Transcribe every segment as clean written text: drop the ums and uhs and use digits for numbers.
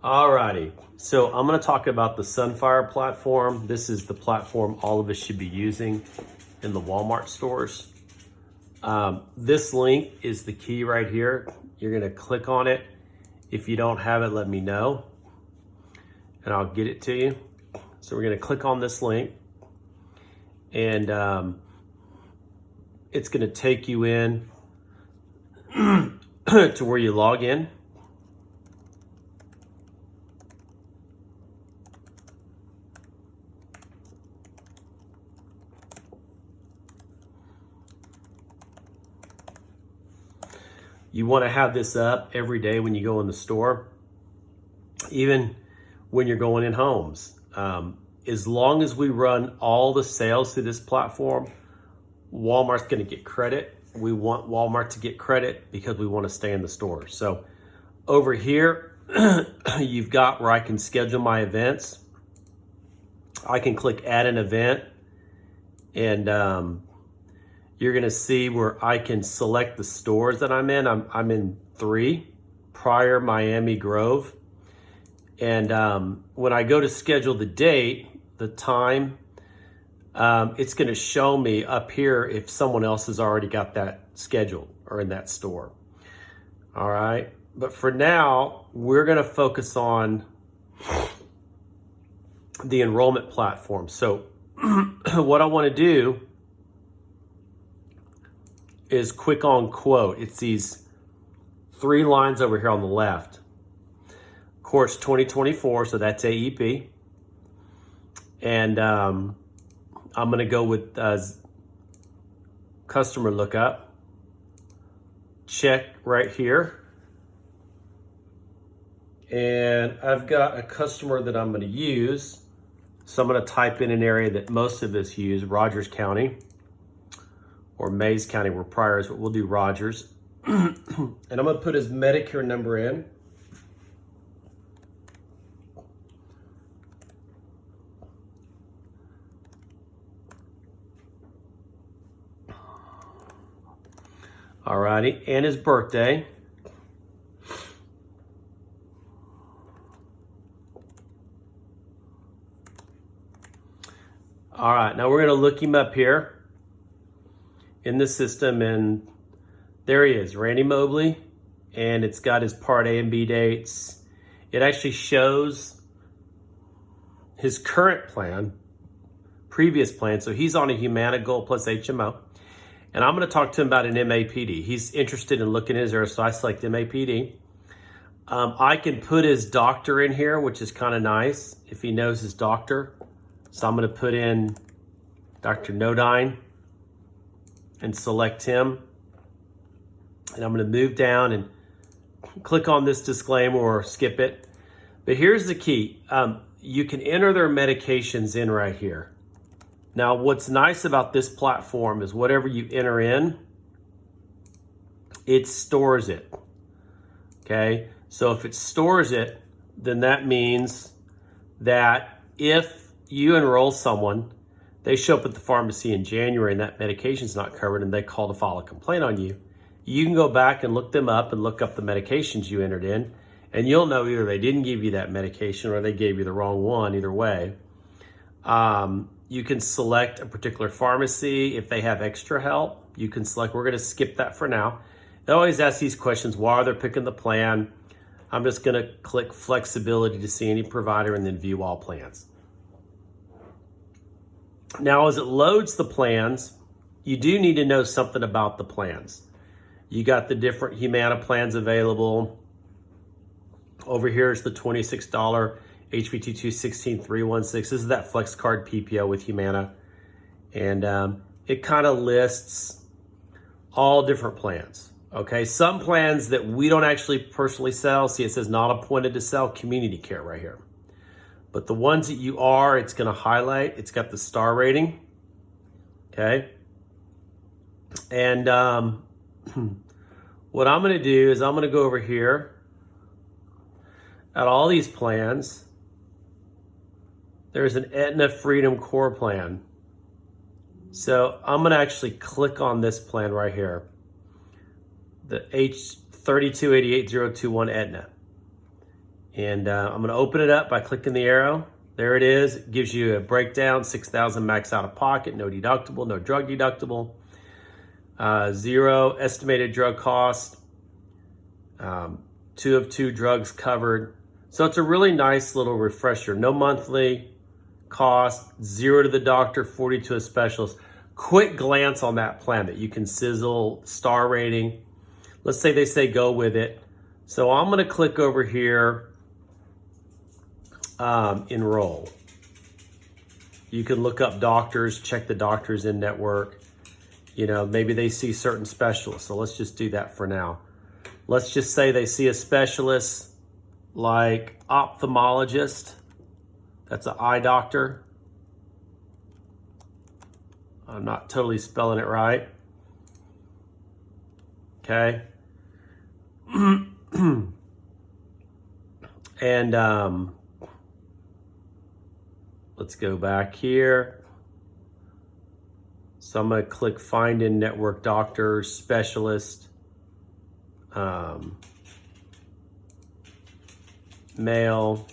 Alrighty, so I'm going to talk about the Sunfire platform. This is the platform all of us should be using in the Walmart stores. This link is the key right here. You're going to click on it. If you don't have it, let me know and I'll get it to you. So we're going to click on this link and it's going to take you in to where you log in. You want to have this up every day when you go in the store, even when you're going in homes. As long as we run all the sales through this platform, Walmart's going to get credit. We want Walmart to get credit because we want to stay in the store. So over here, you've got where I can schedule my events. I can click add an event and you're going to see where I can select the stores that I'm in. I'm in 3, Pryor, Miami, Grove. And when I go to schedule the date, the time, it's going to show me up here if someone else has already got that scheduled or in that store. All right. But for now, we're going to focus on the enrollment platform. So what I want to do is click on quote. It's these 3 lines over here on the left. Course 2024, so that's AEP. And I'm going to go with customer lookup. Check right here. And I've got a customer that I'm going to use. So I'm going to type in an area that most of us use, Rogers County. Or Mays County, where Pryor is, but we'll do Rogers. And I'm going to put his Medicare number in. Alrighty, and his birthday. All right, now we're going to look him up here in the system, and there he is, Randy Mobley, and it's got his Part A and B dates. It actually shows his current plan, previous plan, so he's on a Humana Gold plus HMO, and I'm going to talk to him about an MAPD. He's interested in looking at his area, so I select MAPD. I can put his doctor in here, which is kind of nice if he knows his doctor. So I'm going to put in Dr. Nodine and select him. And I'm going to move down and click on this disclaimer or skip it. But here's the key. You can enter their medications in right here. Now, what's nice about this platform is whatever you enter in, it stores it. Okay? So if it stores it, then that means that if you enroll someone, they show up at the pharmacy in January and that medication's not covered and they call to file a complaint on you, you can go back and look them up and look up the medications you entered in, and you'll know either they didn't give you that medication or they gave you the wrong one, either way. You can select a particular pharmacy. If they have extra help, you can select. We're going to skip that for now. They always ask these questions while they're picking the plan. I'm just going to click flexibility to see any provider and then view all plans. Now, as it loads the plans, you do need to know something about the plans. You got the different Humana plans available. Over here is the $26 HVT2 16316. This is that Flex Card PPO with Humana. And it kind of lists all different plans. Okay, some plans that we don't actually personally sell, see it says not appointed to sell, community care right here. But the ones that you are, it's going to highlight. It's got the star rating. Okay. And what I'm going to do is I'm going to go over here at all these plans. There's an Aetna Freedom Core plan. So I'm going to actually click on this plan right here. The H3288021 Aetna. And I'm going to open it up by clicking the arrow. There it is. It gives you a breakdown, $6,000 max out of pocket, no deductible, no drug deductible, zero estimated drug cost, 2 of 2 drugs covered. So it's a really nice little refresher. No monthly cost, 0 to the doctor, 40 to a specialist. Quick glance on that plan that you can sizzle, star rating. Let's say they say go with it. So I'm going to click over here, enroll. You can look up doctors, check the doctors in network. You know, maybe they see certain specialists. So let's just do that for now. Let's just say they see a specialist like ophthalmologist. That's an eye doctor. I'm not totally spelling it right. Okay. And let's go back here. So I'm going to click find in network doctors, specialist, male.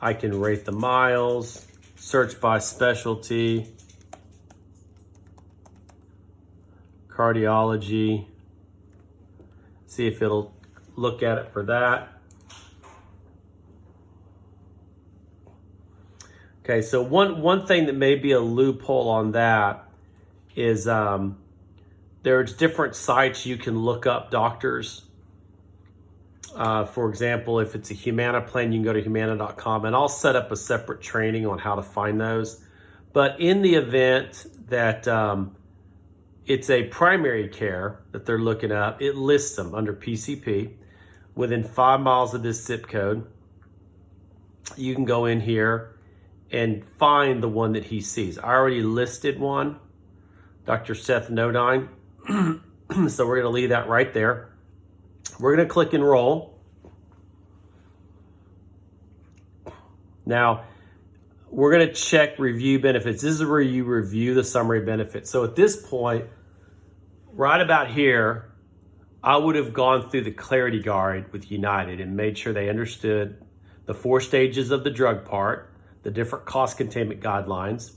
I can rate the miles, search by specialty, cardiology, see if it'll look at it for that. Okay, so one thing that may be a loophole on that is there's different sites you can look up doctors. For example, if it's a Humana plan, you can go to humana.com, and I'll set up a separate training on how to find those. But in the event that it's a primary care that they're looking up, it lists them under PCP within 5 miles of this zip code. You can go in here and find the one that he sees. I already listed one, Dr. Seth Nodine. So we're going to leave that right there. We're going to click enroll. Now, we're going to check review benefits. This is where you review the summary benefits. So at this point, right about here, I would have gone through the Clarity Guide with United and made sure they understood the 4 stages of the drug part, the different cost containment guidelines,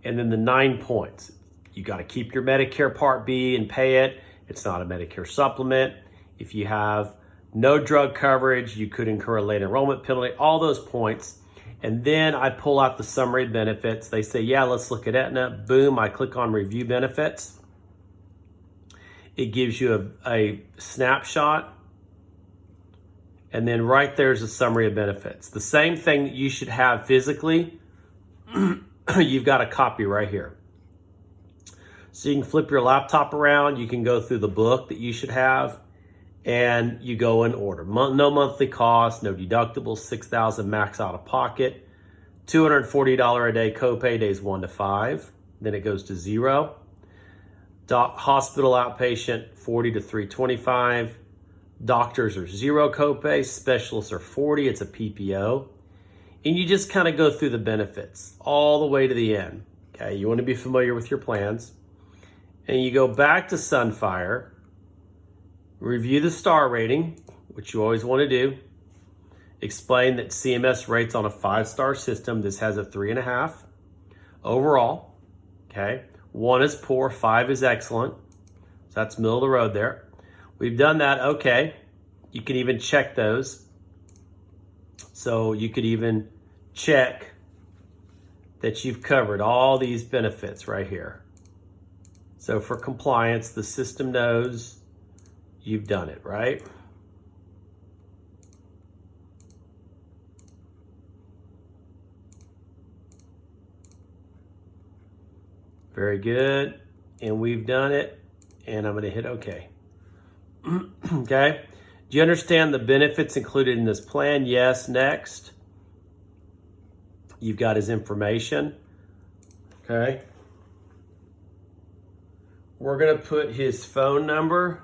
and then the 9 points. You got to keep your Medicare Part B and pay it. It's not a Medicare supplement. If you have no drug coverage, you could incur a late enrollment penalty, all those points. And then I pull out the summary benefits. They say, yeah, let's look at Aetna. Boom, I click on review benefits. It gives you a snapshot. And then right there's a summary of benefits. The same thing that you should have physically, you've got a copy right here. So you can flip your laptop around. You can go through the book that you should have. And you go in order. No monthly cost, no deductibles, $6,000 max out of pocket, $240 a day copay, days 1 to 5. Then it goes to 0. Hospital outpatient, $40 to $325. Doctors are 0 copay. Specialists are $40. It's a PPO. And you just kind of go through the benefits all the way to the end. Okay, you want to be familiar with your plans. And you go back to Sunfire. Review the star rating, which you always want to do. Explain that CMS rates on a 5-star system. This has a 3.5 overall. Okay, 1 is poor, 5 is excellent. So that's middle of the road there. We've done that. Okay, you can even check those. So you could even check that you've covered all these benefits right here. So for compliance, the system knows you've done it, right? Very good. And we've done it. And I'm going to hit OK. Okay. Do you understand the benefits included in this plan? Yes. Next. You've got his information. Okay. We're going to put his phone number.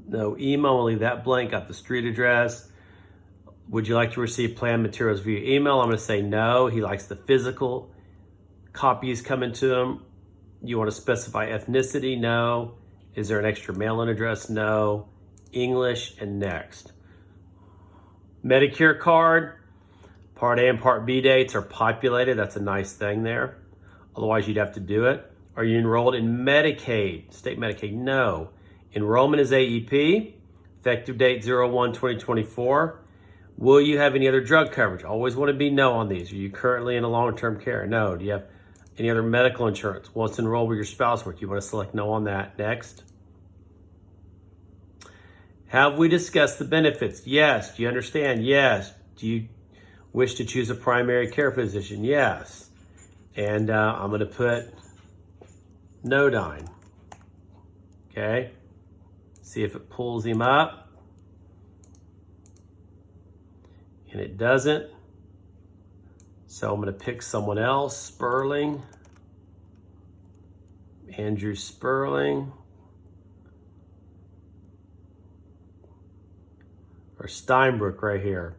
No email, we'll leave that blank. Got the street address. Would you like to receive plan materials via email? I'm going to say no. He likes the physical copies coming to him. You want to specify ethnicity? No. Is there an extra mailing address? No. English and next. Medicare card, Part A and Part B dates are populated. That's a nice thing there. Otherwise, you'd have to do it. Are you enrolled in Medicaid? State Medicaid? No. Enrollment is AEP. Effective date 01/2024. Will you have any other drug coverage? Always want to be no on these. Are you currently in a long-term care? No. Do you have any other medical insurance? Once enrolled with your spouse work, you want to select no on that. Next. Have we discussed the benefits? Yes. Do you understand? Yes. Do you wish to choose a primary care physician? Yes. And I'm going to put Nodine. Okay. See if it pulls him up. And it doesn't. So I'm going to pick someone else. Sperling. Andrew Sperling. Or Steinbrook right here.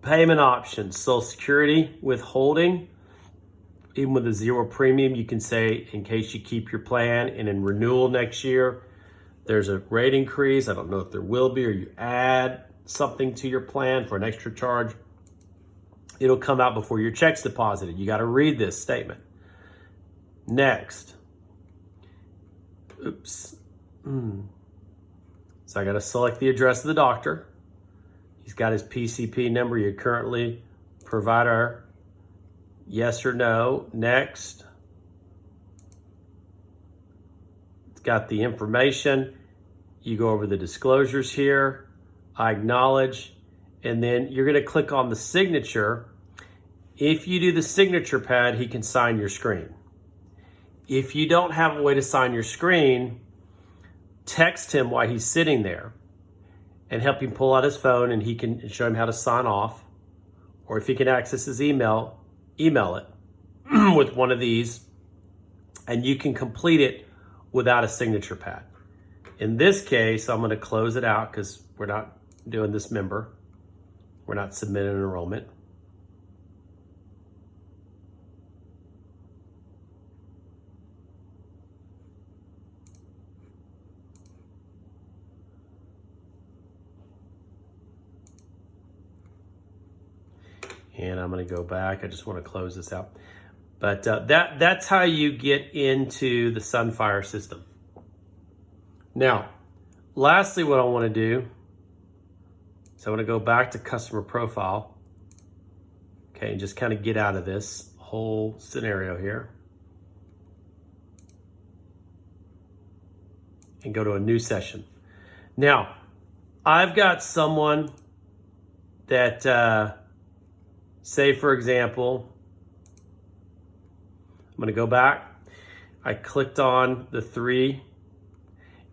Payment options, Social Security withholding. Even with a zero premium, you can say in case you keep your plan and in renewal next year, there's a rate increase. I don't know if there will be, or you add something to your plan for an extra charge. It'll come out before your check's deposited. You got to read this statement. Next. Oops. So I got to select the address of the doctor. He's got his PCP number. You currently provider. Yes or no. Next. It's got the information. You go over the disclosures here. I acknowledge. And then you're going to click on the signature. If you do the signature pad, he can sign your screen. If you don't have a way to sign your screen, text him while he's sitting there and help him pull out his phone, and he can show him how to sign off. Or if he can access his email it with one of these, and you can complete it without a signature pad. In this case, I'm going to close it out because we're not doing this member. We're not submitting an enrollment. And I'm going to go back. I just want to close this out. But that's how you get into the Sunfire system. Now, lastly, what I want to do is I want to go back to customer profile. Okay, and just kind of get out of this whole scenario here. And go to a new session. Now, I've got someone that... say, for example, I'm going to go back. I clicked on the 3,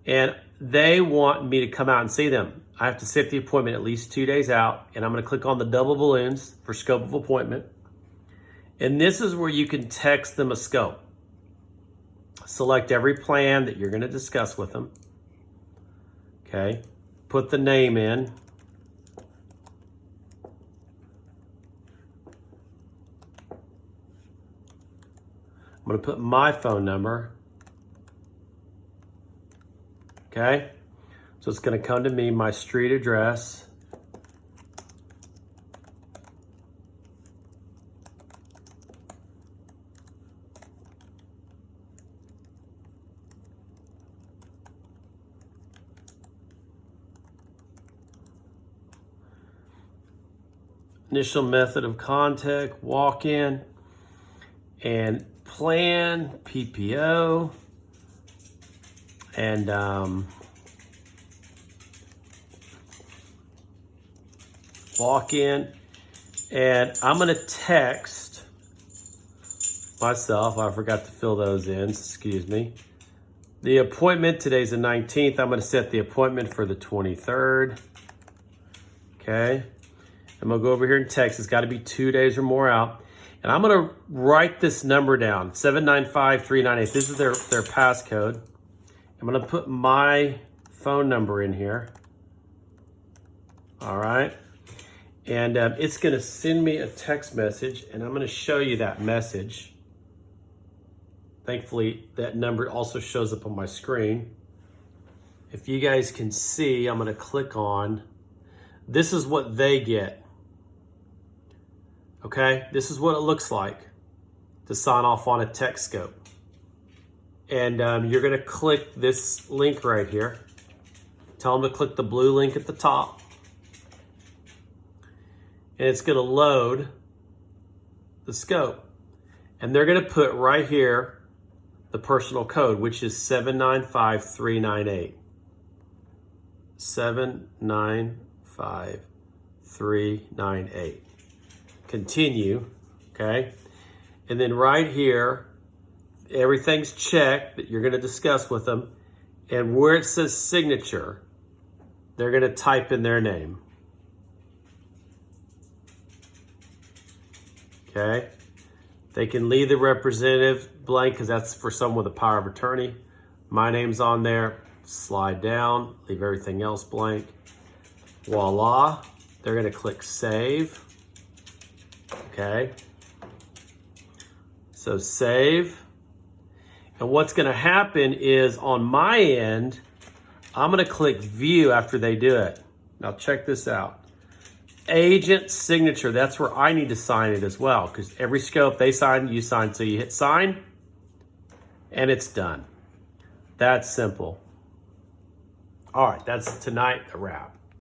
and they want me to come out and see them. I have to set the appointment at least 2 days out, and I'm going to click on the double balloons for scope of appointment. And this is where you can text them a scope. Select every plan that you're going to discuss with them. Okay. Put the name in. I'm going to put my phone number. Okay. So it's going to come to me, my street address. Initial method of contact, walk-in, and plan, PPO, and walk-in. And I'm going to text myself. I forgot to fill those in, excuse me. The appointment, today's the 19th. I'm going to set the appointment for the 23rd. Okay. I'm going to go over here and text. It's got to be 2 days or more out. And I'm going to write this number down, 795398. This is their passcode. I'm going to put my phone number in here. All right. And it's going to send me a text message, and I'm going to show you that message Thankfully, that number also shows up on my screen. If you guys can see, I'm going to click on, this is what they get. Okay, this is what it looks like to sign off on a TechScope. And you're going to click this link right here. Tell them to click the blue link at the top. And it's going to load the scope. And they're going to put right here the personal code, which is 795398. 795398. Continue, okay? And then right here, everything's checked that you're going to discuss with them. And where it says signature, they're going to type in their name. Okay? They can leave the representative blank because that's for someone with a power of attorney. My name's on there. Slide down, leave everything else blank. Voila. They're going to click save. Okay. So save. And what's going to happen is on my end, I'm going to click view after they do it. Now check this out. Agent signature, that's where I need to sign it as well, because every scope they sign, you sign. So you hit sign and it's done. That's simple. All right, that's tonight a wrap.